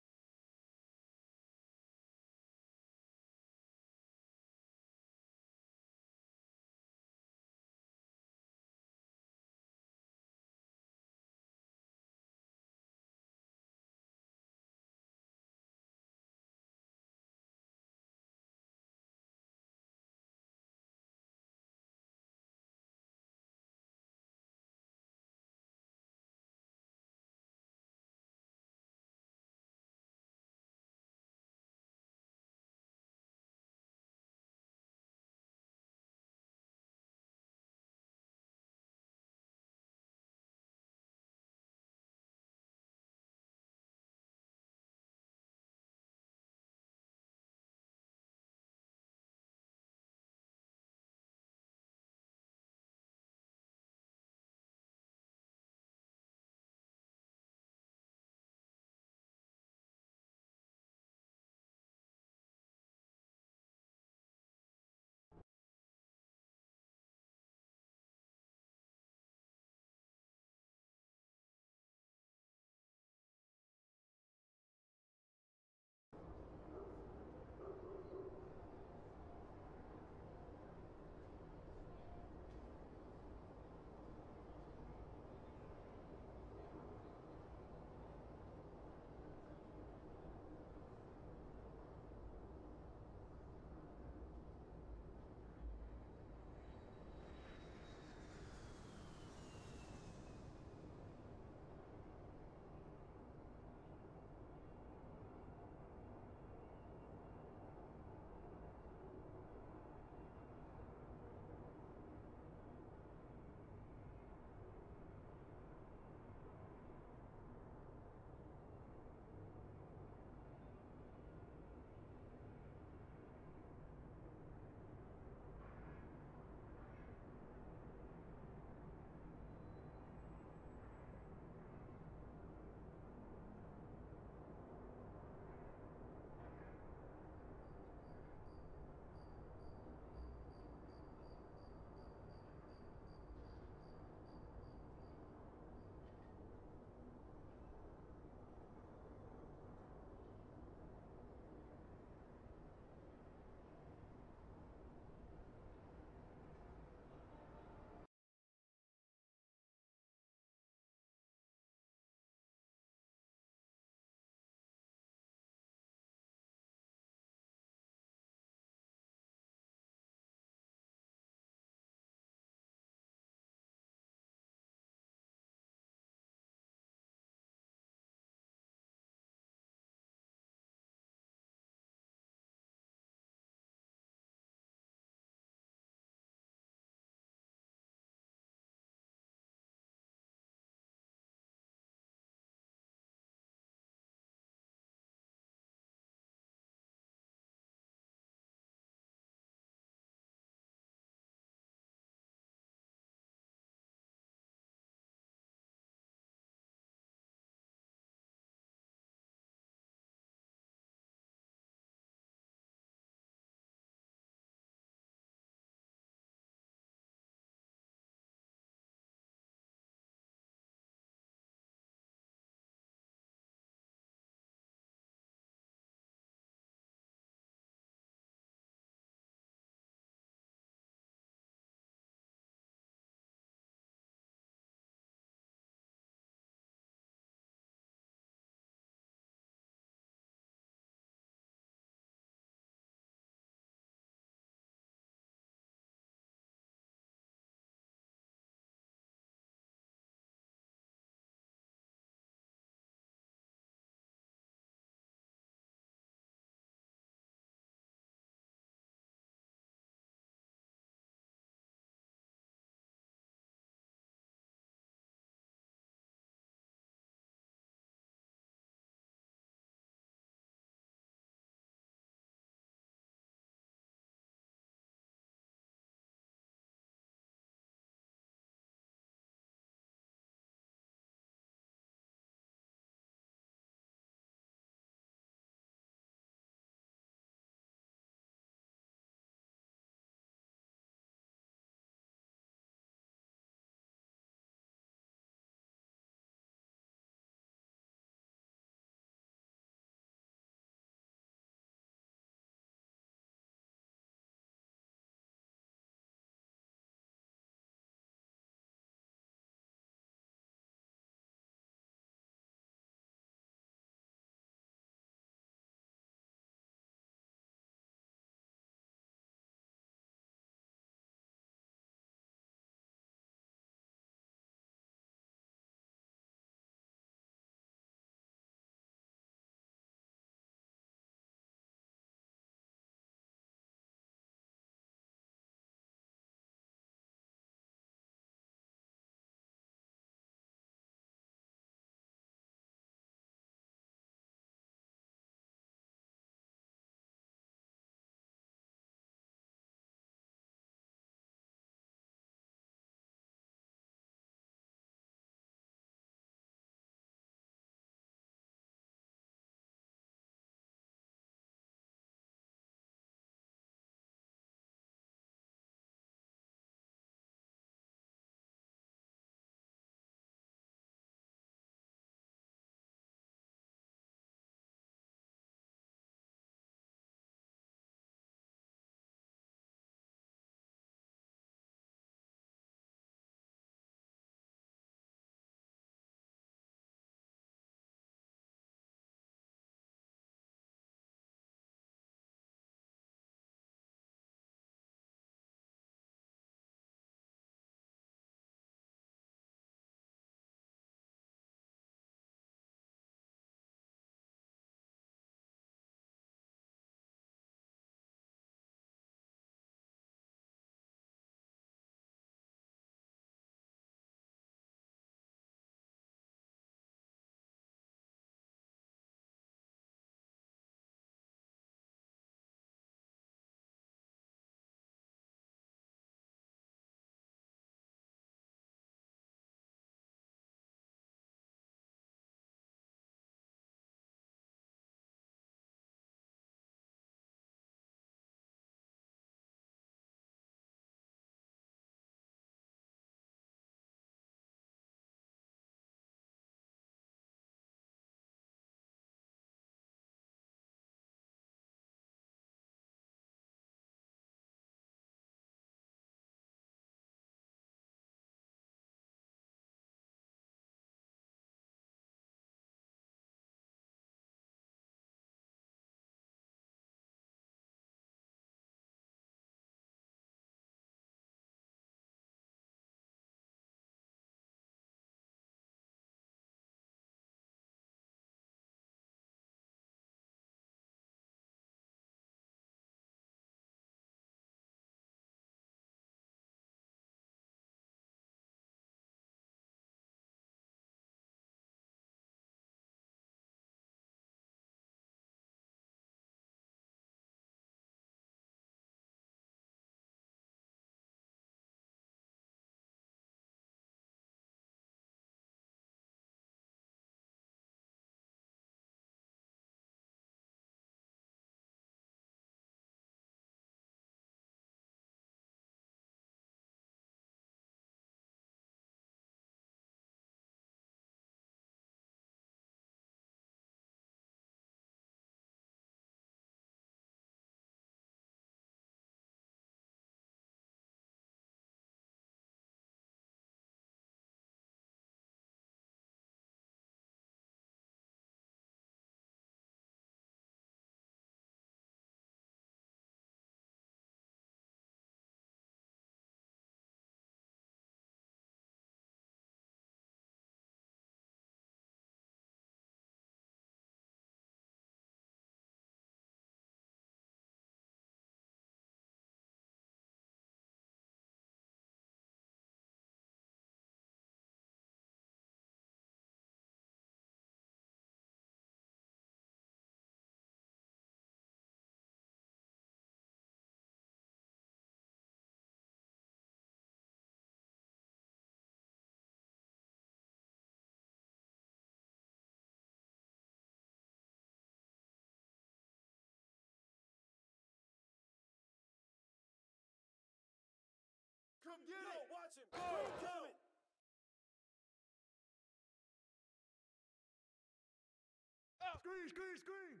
Screen, screen, screen!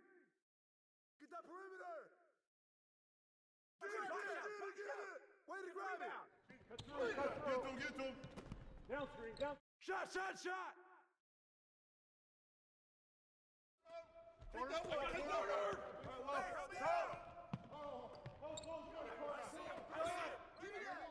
Get that perimeter! Get it! Way to grab it! Get him! Down screen, down. Shot, shot, shot! Take that one! Take that one! Hey, help me out! Give me that!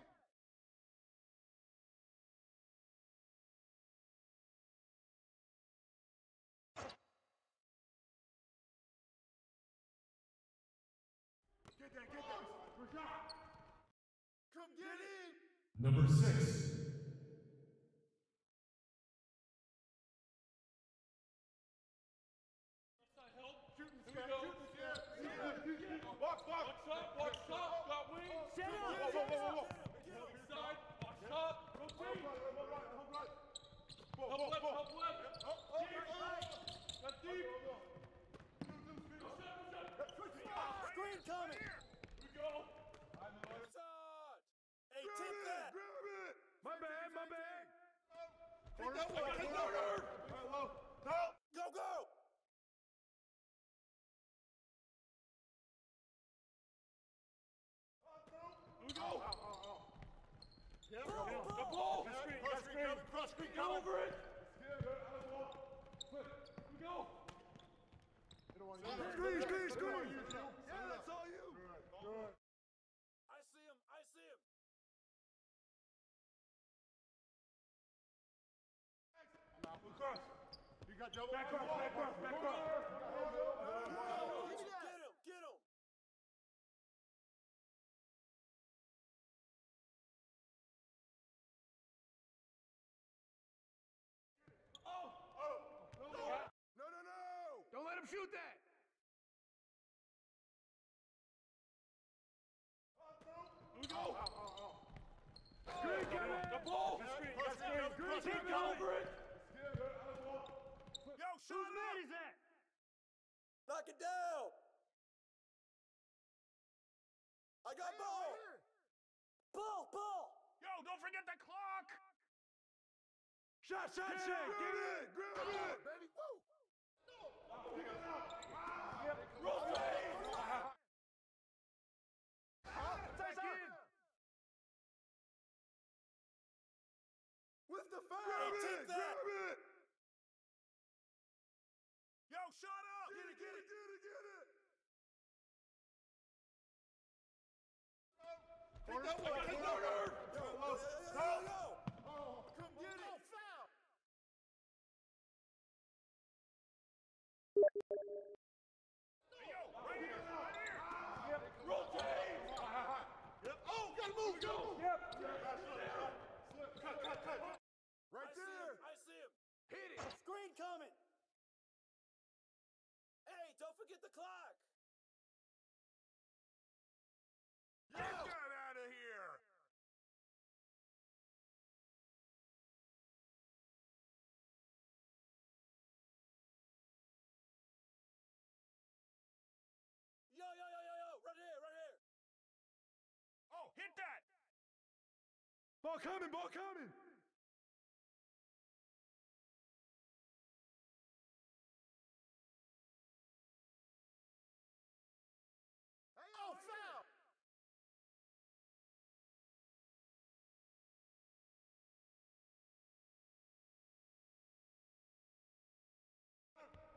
Get that! Come get it! Number 6. Watch up, got wings! Set up! Whoa! Inside, watch up, rotate! Help left! Got deep! Screen coming! Here we go! Hey, tip that! Grab it! My bad! Take that one! Go! Here we go! The ball! Cross screen, go over it! Here we go! Screen! Yeah, that's all you! Good. I see him! Cross! You got double? Back cross! Get him! No! Don't let him shoot that! Here we go! Screen, get it! The ball! Screen, take over it! Yo, shoot him! Whose man is that? Knock it down! I got ball! Ball! Yo, don't forget the clock! Shot! Get it! Grab it! Baby, woo! Rotate! With the foul! Grab it! Yo, shut up! Get it! Take that one! No! Come get it! Foul! Hey, yo, right here! Yep. Rotate! Yep. Oh, gotta move! Yep. Cut. Right there! I see him! Hit it! Screen coming! Hey, don't forget the clock! Get that out of here! Yo! Right here! Oh, hit that! Ball coming! Oh, foul!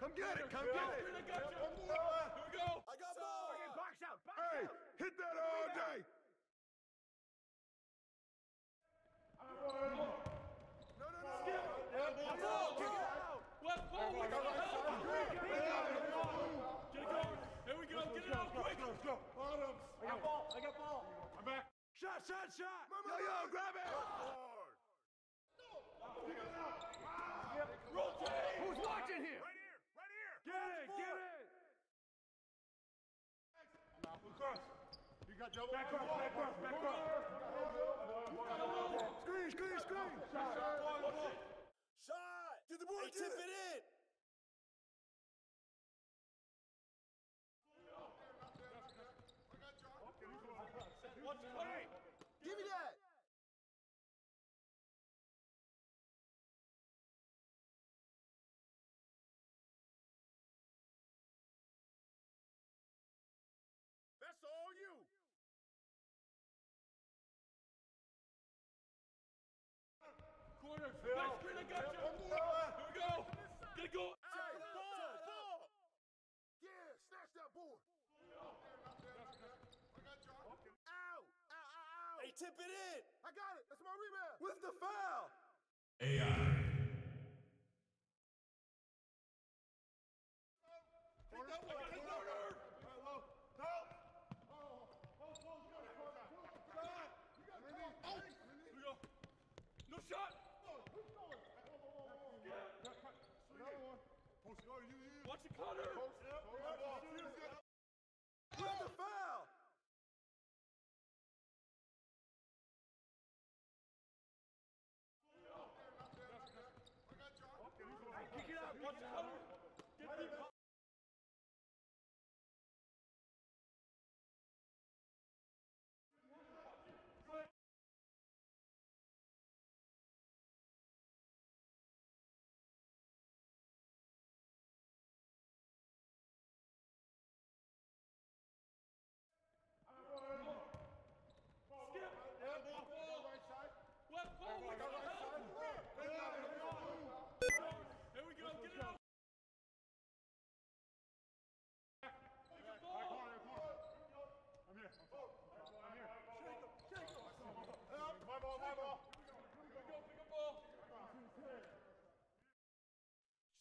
Come get it! Here we go! I got ball! Box out! Hit that all day! No! Skip! Ball! Kick it out! What? Ball! Get it going! Here we go! Get it out quick! Let's go! I got ball! I'm back! Shot! Yo, grab it! Rotate! Who's watching here? Right here! Get it! Cross! You got double? Back cross! Screen! Shot! Get the board! Tip it in! Give me that! tip it in. I got it. That's my rebound. With the foul. AI. No shot. Watch it, Connor. With the foul. Kick it out. Watch it, Connor. Get deep.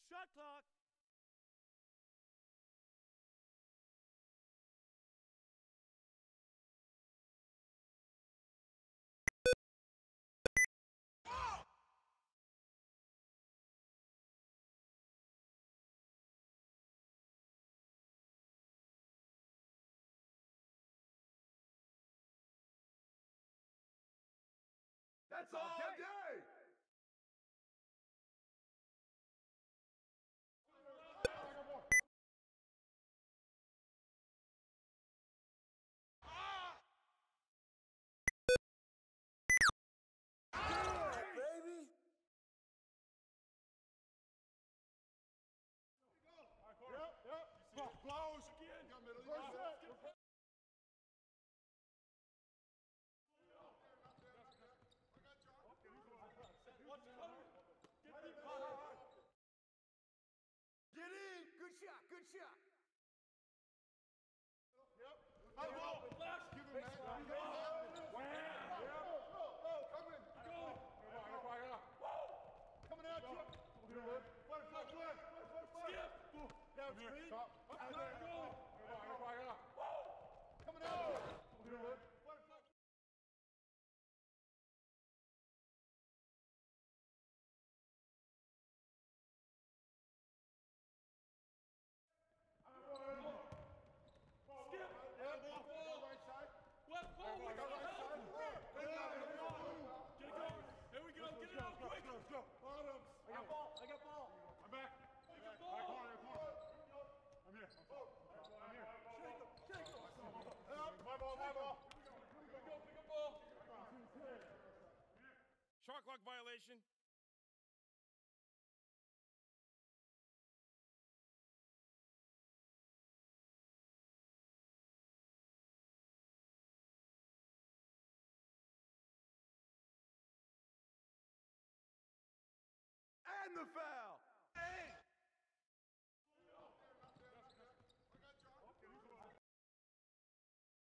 Shot clock. That's all day. Baby. Yep. Close again. Get in. Good shot. Good shot. Yep. Left. Give him that. Coming. Go. Coming at you. Skip. Down screen. Coming at you. Shot clock violation. And the foul. Hey.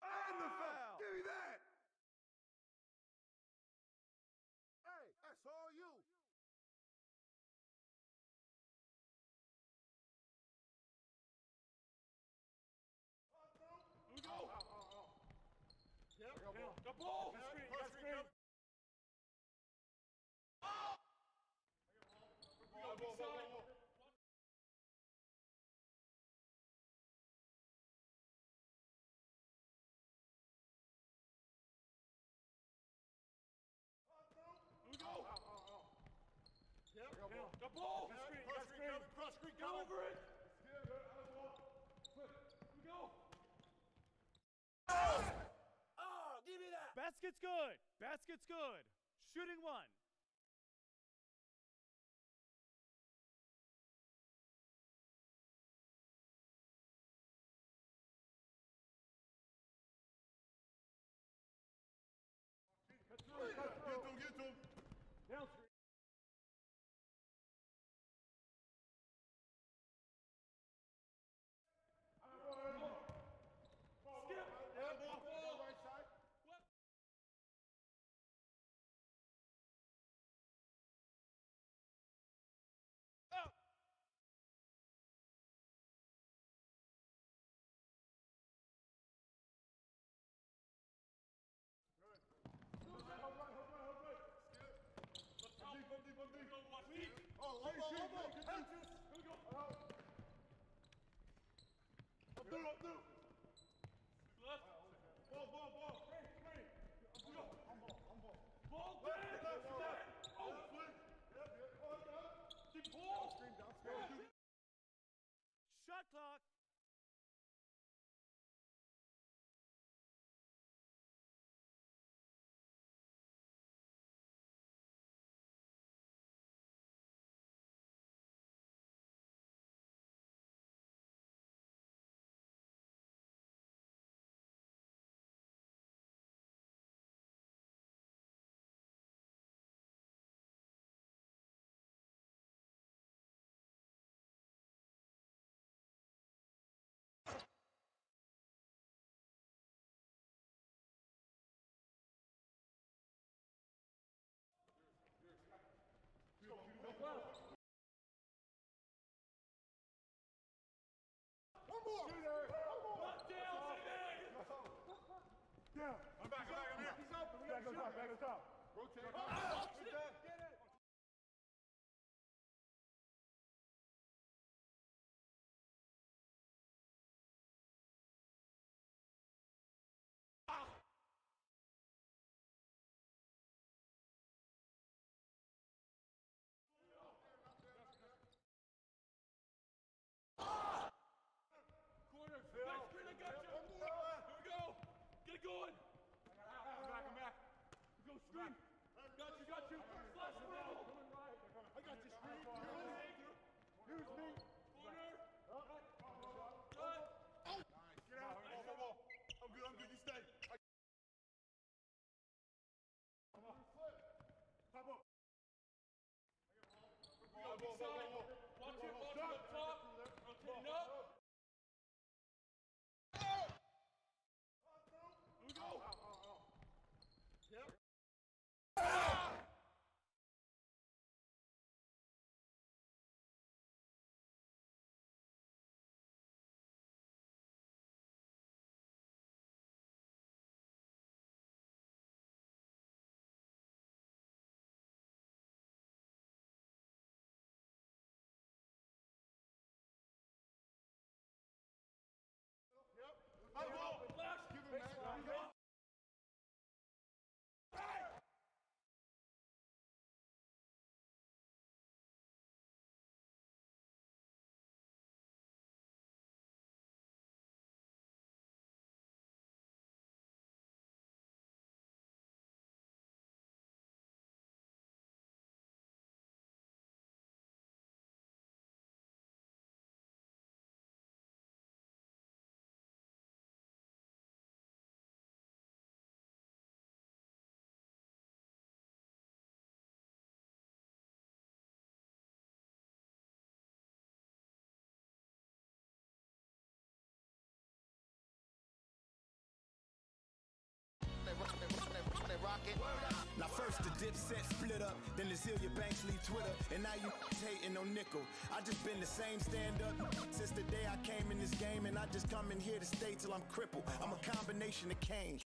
And the foul. Give me that. Hey, that's all you. Go. Yep. The ball. That's screen. The ball! Cross screen, get over it! Go! Oh, give me that! Basket's good! Basket's good! Shooting one! Get to him! Down screen. Shot clock. Down. I'm back. I'm here. He's open. Back on top. Rotate. Get it. Corner. Back screen, I got you. Here we go. Get it going. I'm back. Go screen. Got you. Flash ball. I got you, screen. Use me. Corner. Nice. Get out. Ball. I'm good. You stay. Pop up. Big side. Watch it up top. Rotating up. Here we go. Yep. Now first the Dipset split up, then the Zillia Banks leave Twitter, and now you hating on nickel. I just been the same stand-up since the day I came in this game, and I just come in here to stay till I'm crippled. I'm a combination of Kane.